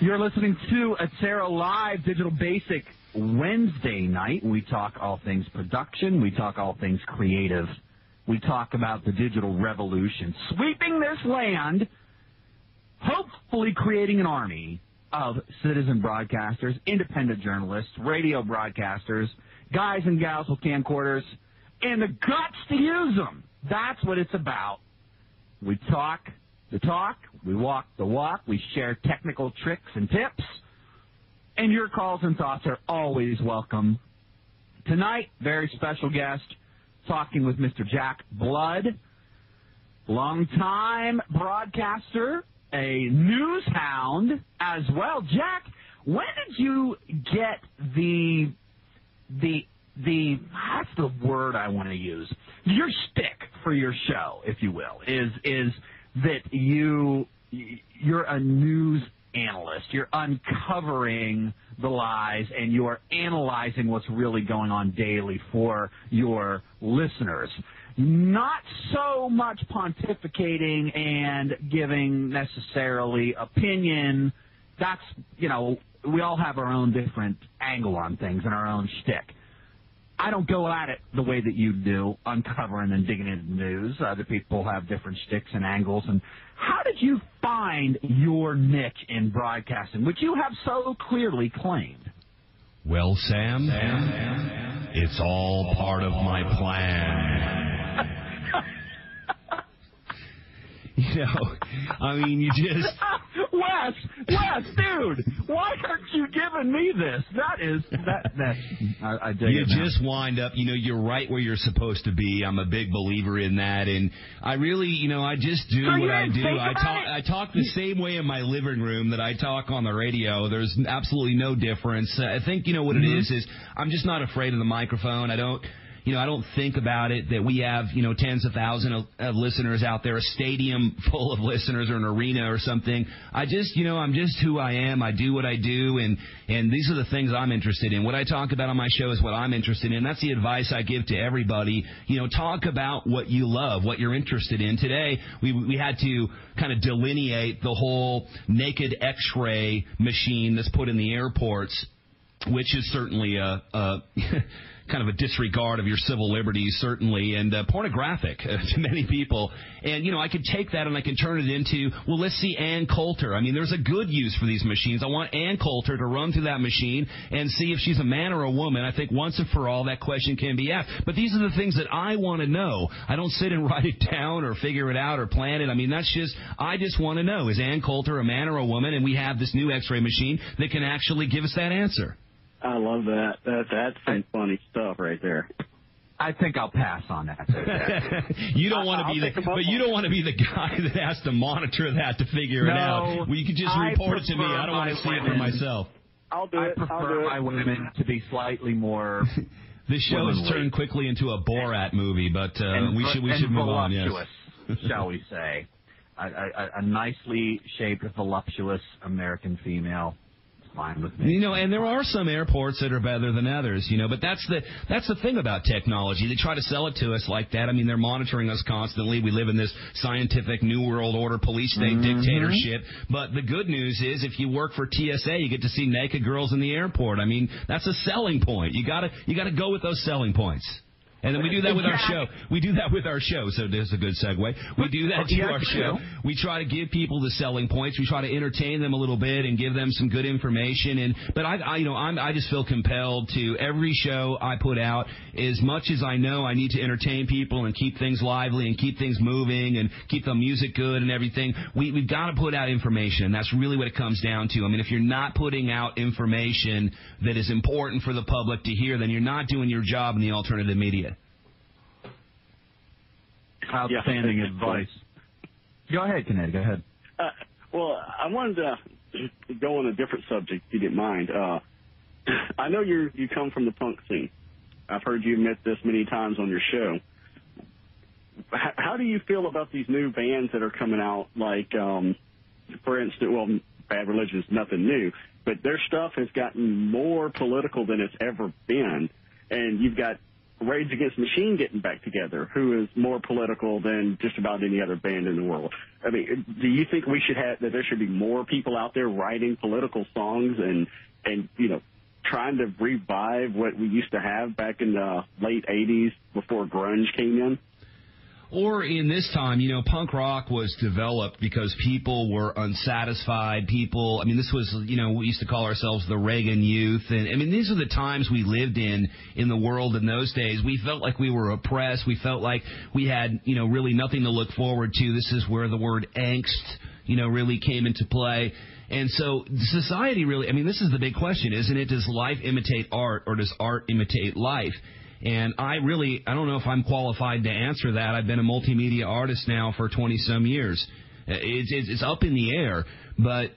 You're listening to EttaroLive, Digital Basic Wednesday night. We talk all things production. We talk all things creative. We talk about the digital revolution sweeping this land, hopefully creating an army of citizen broadcasters, independent journalists, radio broadcasters, guys and gals with camcorders, and the guts to use them. That's what it's about. We talk the talk, we walk the walk, we share technical tricks and tips, and your calls and thoughts are always welcome. Tonight, very special guest, talking with Mr. Jack Blood, longtime broadcaster, a news hound as well. Jack, when did you get the that's the word I want to use, your shtick for your show, if you will, is that you're a news analyst. You're uncovering the lies and you're analyzing what's really going on daily for your listeners. Not so much pontificating and giving necessarily opinion. That's, we all have our own different angle on things and our own shtick. I don't go at it the way that you do, uncovering and digging into the news. Other people have different shticks and angles. And how did you find your niche in broadcasting, which you have so clearly claimed? Well, Sam, it's all part of my plan. You just... Wes, dude, why aren't you giving me this? I dig you it. You just wind up, you're right where you're supposed to be. I'm a big believer in that, and I really, I just do what I do. I talk the same way in my living room that I talk on the radio. There's absolutely no difference. I think, what it is I'm just not afraid of the microphone. I don't think about it that we have, tens of thousands of listeners out there, a stadium full of listeners or an arena or something. I'm just who I am. I do what I do, and these are the things I'm interested in. What I talk about on my show is what I'm interested in. That's the advice I give to everybody. Talk about what you love, what you're interested in. Today, we had to kind of delineate the whole naked X-ray machine that's put in the airports, which is certainly a kind of a disregard of your civil liberties, certainly, and pornographic to many people. And, I could take that and I can turn it into, well, let's see Ann Coulter. There's a good use for these machines. I want Ann Coulter to run through that machine and see if she's a man or a woman. I think once and for all that question can be asked. But these are the things that I want to know. I don't sit and write it down or figure it out or plan it. I just want to know, is Ann Coulter a man or a woman? And we have this new X-ray machine that can actually give us that answer. I love that. That's some funny stuff right there. I think I'll pass on that. You don't want to be you don't want to be the guy that has to monitor that to figure it out. Well, you can just report it to me. I don't want to see it for myself. I'll do it. I prefer my women to be slightly more. This show has turned quickly into a Borat movie, but we should move on. Yes, shall we say? A nicely shaped, voluptuous American female. Fine with me. And there are some airports that are better than others, but that's the thing about technology. They try to sell it to us like that. They're monitoring us constantly. We live in this scientific New World Order police state dictatorship. But the good news is if you work for TSA, you get to see naked girls in the airport. That's a selling point. You gotta go with those selling points. And then we do that with our show. We do that with our show, so there's a good segue. We do that to our show. We try to give people the selling points. We try to entertain them a little bit and give them some good information. But I just feel compelled to every show I put out. As much as I know I need to entertain people and keep things lively and keep things moving and keep the music good and everything, we've got to put out information. And that's really what it comes down to. If you're not putting out information that is important for the public to hear, then you're not doing your job in the alternative media. Outstanding advice. Go ahead, Kennedy. Go ahead. Well, I wanted to go on a different subject, if you didn't mind. I know you come from the punk scene. I've heard you admit this many times on your show. How do you feel about these new bands that are coming out? Like, for instance, Bad Religion is nothing new, but their stuff has gotten more political than it's ever been. And you've got Rage Against the Machine getting back together, who is more political than just about any other band in the world. I mean, do you think that there should be more people out there writing political songs and trying to revive what we used to have back in the late 80s before grunge came in? Or in this time, punk rock was developed because people were unsatisfied. This was, we used to call ourselves the Reagan youth. And, these are the times we lived in the world in those days. We felt like we were oppressed. We felt like we had, really nothing to look forward to. This is where the word angst, really came into play. And so society really, this is the big question, isn't it? Does life imitate art, or does art imitate life? And I don't know if I'm qualified to answer that. I've been a multimedia artist now for 20-some years. It's up in the air. But,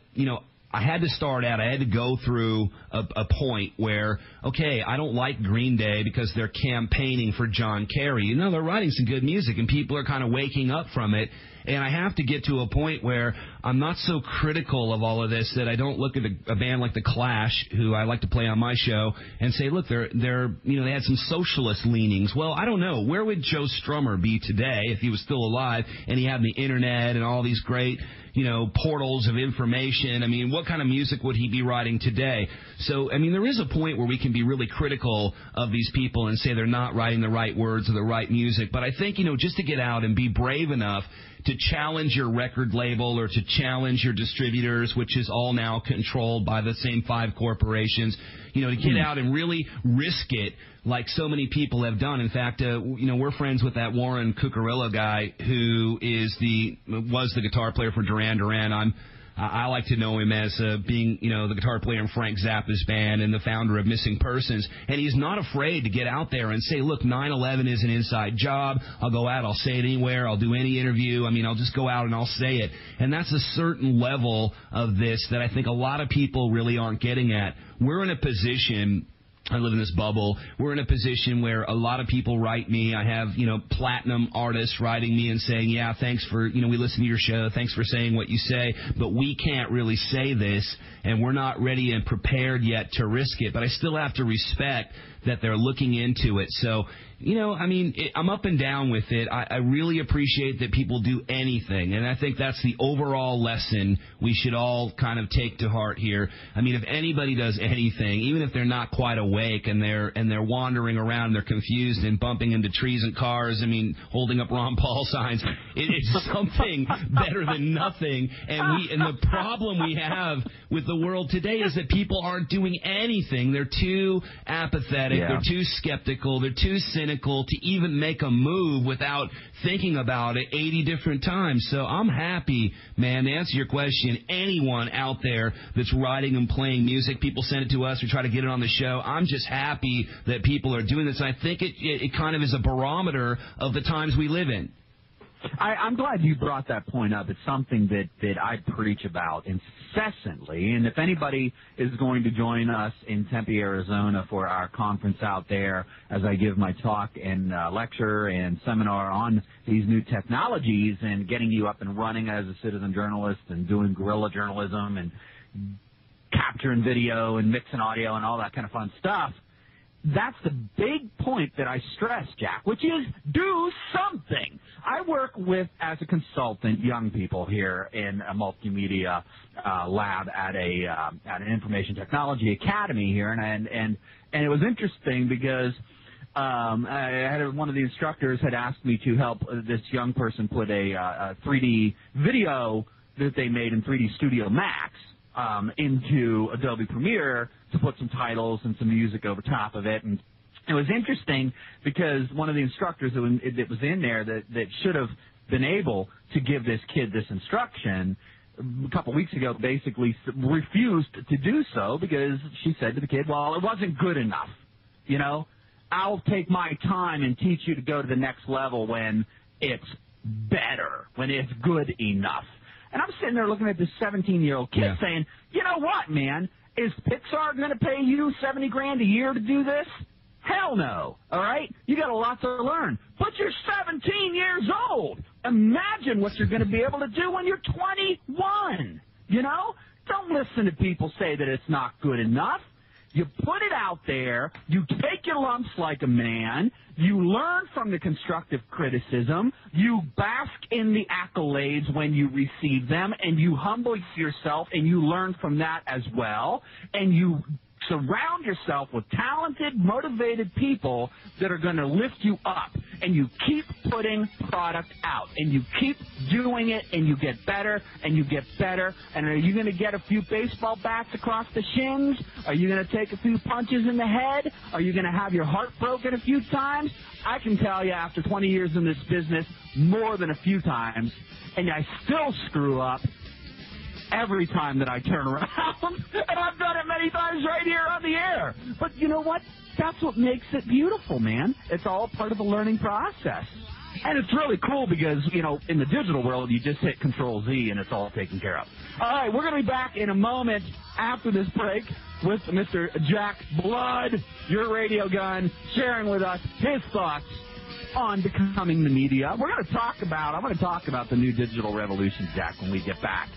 I had to start out. I had to go through a point where, okay, I don't like Green Day because they're campaigning for John Kerry. They're writing some good music, and people are kind of waking up from it. And I have to get to a point where I'm not so critical of all of this that I don't look at a band like The Clash, who I like to play on my show, and say, look, they had some socialist leanings. Well, I don't know. Where would Joe Strummer be today if he was still alive and he had the internet and all these great, portals of information? What kind of music would he be writing today? So, there is a point where we can be really critical of these people and say they're not writing the right words or the right music. But I think, just to get out and be brave enough to challenge your record label or to challenge your distributors, which is all now controlled by the same 5 corporations, to get out and really risk it like so many people have done. In fact, we're friends with that Warren Cucurullo guy who was the guitar player for Duran Duran. I like to know him as being, the guitar player in Frank Zappa's band and the founder of Missing Persons. And he's not afraid to get out there and say, look, 9/11 is an inside job. I'll go out. I'll say it anywhere. I'll do any interview. I'll just go out and I'll say it. And that's a certain level of this that I think a lot of people really aren't getting at. We're in a position... I live in this bubble. We're in a position where a lot of people write me. I have, platinum artists writing me and saying, yeah, thanks for, we listen to your show. Thanks for saying what you say. But we can't really say this, and we're not ready and prepared yet to risk it. But I still have to respect that they're looking into it. So, I'm up and down with it. I really appreciate that people do anything, and I think that's the overall lesson we should all kind of take to heart here. If anybody does anything, even if they're not quite awake and they're wandering around, they're confused and bumping into trees and cars, holding up Ron Paul signs, it's something better than nothing. And the problem we have with the world today is that people aren't doing anything. They're too apathetic. Yeah. They're too skeptical. They're too cynical to even make a move without thinking about it 80 different times. So I'm happy, man, to answer your question. Anyone out there that's writing and playing music, people send it to us. We try to get it on the show. I'm just happy that people are doing this. And I think it kind of is a barometer of the times we live in. I'm glad you brought that point up. It's something that I preach about incessantly. And if anybody is going to join us in Tempe, Arizona for our conference out there, as I give my talk and lecture and seminar on these new technologies and getting you up and running as a citizen journalist and doing guerrilla journalism and capturing video and mixing audio and all that kind of fun stuff, that's the big point that I stress, Jack, which is do something. I work with, as a consultant, young people here in a multimedia lab at an information technology academy here, and it was interesting because I had one of the instructors had asked me to help this young person put a 3D video that they made in 3D Studio Max into Adobe Premiere to put some titles and some music over top of it. And it was interesting because one of the instructors that was in there that should have been able to give this kid this instruction a couple weeks ago basically refused to do so because she said to the kid, well, it wasn't good enough. I'll take my time and teach you to go to the next level when it's better, when it's good enough. And I'm sitting there looking at this 17-year-old kid saying, you know what, man? Is Pixar going to pay you $70,000 a year to do this? Hell no. All right? You got a lot to learn. But you're 17 years old. Imagine what you're going to be able to do when you're 21. Don't listen to people say that it's not good enough. You put it out there. You take your lumps like a man. You learn from the constructive criticism. You bask in the accolades when you receive them, and you humble yourself, and you learn from that as well. And you surround yourself with talented, motivated people that are going to lift you up. And you keep putting product out. And you keep doing it, and you get better, and you get better. And are you going to get a few baseball bats across the shins? Are you going to take a few punches in the head? Are you going to have your heart broken a few times? I can tell you, after 20 years in this business, more than a few times. And I still screw up every time that I turn around, and I've done it many times right here on the air. But you know what? That's what makes it beautiful, man. It's all part of the learning process. And it's really cool because, you know, in the digital world, you just hit Control-Z and it's all taken care of. All right, we're going to be back in a moment after this break with Mr. Jack Blood, your radio gun, sharing with us his thoughts on becoming the media. I'm going to talk about the new digital revolution, Jack, when we get back.